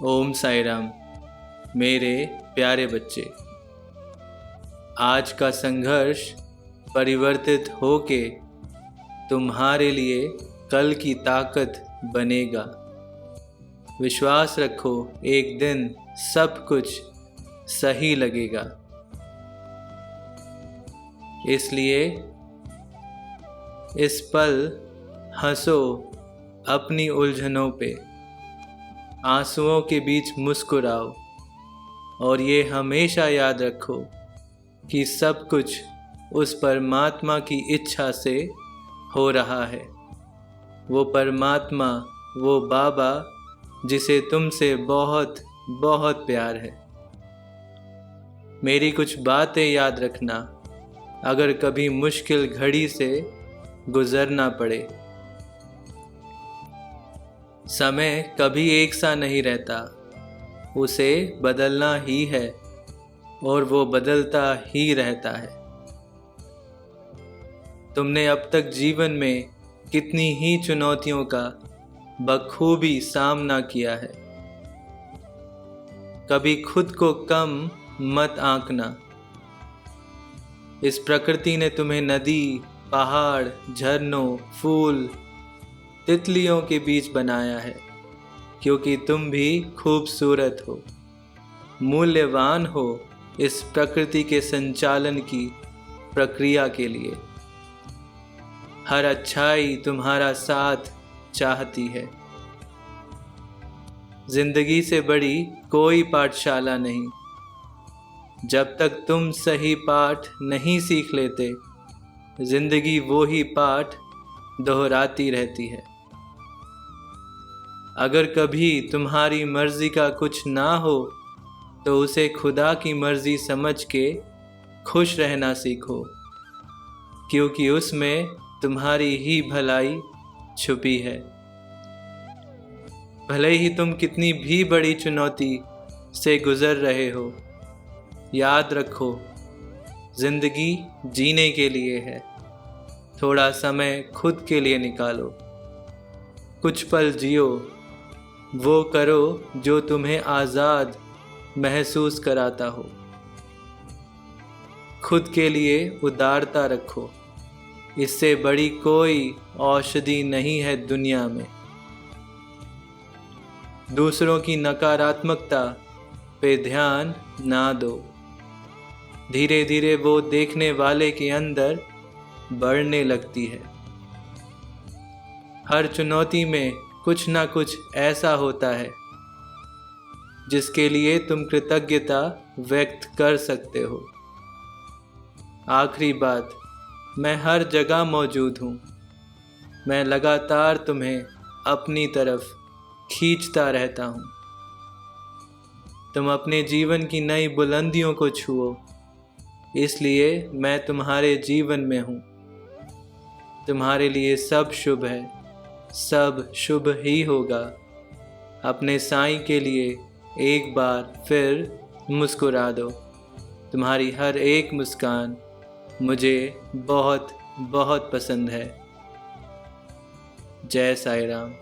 ओम साई राम। मेरे प्यारे बच्चे, आज का संघर्ष परिवर्तित होके तुम्हारे लिए कल की ताकत बनेगा। विश्वास रखो, एक दिन सब कुछ सही लगेगा। इसलिए इस पल हंसो अपनी उलझनों पे, आंसुओं के बीच मुस्कुराओ और ये हमेशा याद रखो कि सब कुछ उस परमात्मा की इच्छा से हो रहा है। वो परमात्मा, वो बाबा जिसे तुमसे बहुत बहुत प्यार है। मेरी कुछ बातें याद रखना अगर कभी मुश्किल घड़ी से गुजरना पड़े। समय कभी एक सा नहीं रहता, उसे बदलना ही है और वो बदलता ही रहता है। तुमने अब तक जीवन में कितनी ही चुनौतियों का बखूबी सामना किया है। कभी खुद को कम मत आंकना। इस प्रकृति ने तुम्हें नदी, पहाड़, झरनों, फूल, तितलियों के बीच बनाया है क्योंकि तुम भी खूबसूरत हो, मूल्यवान हो इस प्रकृति के संचालन की प्रक्रिया के लिए। हर अच्छाई तुम्हारा साथ चाहती है। जिंदगी से बड़ी कोई पाठशाला नहीं। जब तक तुम सही पाठ नहीं सीख लेते, जिंदगी वो ही पाठ दोहराती रहती है। अगर कभी तुम्हारी मर्जी का कुछ ना हो तो उसे खुदा की मर्जी समझ के खुश रहना सीखो, क्योंकि उसमें तुम्हारी ही भलाई छुपी है। भले ही तुम कितनी भी बड़ी चुनौती से गुजर रहे हो, याद रखो जिंदगी जीने के लिए है। थोड़ा समय खुद के लिए निकालो, कुछ पल जियो, वो करो जो तुम्हें आज़ाद महसूस कराता हो। खुद के लिए उदारता रखो, इससे बड़ी कोई औषधि नहीं है दुनिया में। दूसरों की नकारात्मकता पे ध्यान ना दो। धीरे धीरे वो देखने वाले के अंदर बढ़ने लगती है। हर चुनौती में कुछ ना कुछ ऐसा होता है जिसके लिए तुम कृतज्ञता व्यक्त कर सकते हो। आखिरी बात, मैं हर जगह मौजूद हूँ। मैं लगातार तुम्हें अपनी तरफ खींचता रहता हूँ। तुम अपने जीवन की नई बुलंदियों को छुओ, इसलिए मैं तुम्हारे जीवन में हूँ। तुम्हारे लिए सब शुभ है, सब शुभ ही होगा। अपने साईं के लिए एक बार फिर मुस्कुरा दो। तुम्हारी हर एक मुस्कान मुझे बहुत बहुत पसंद है। जय साई राम।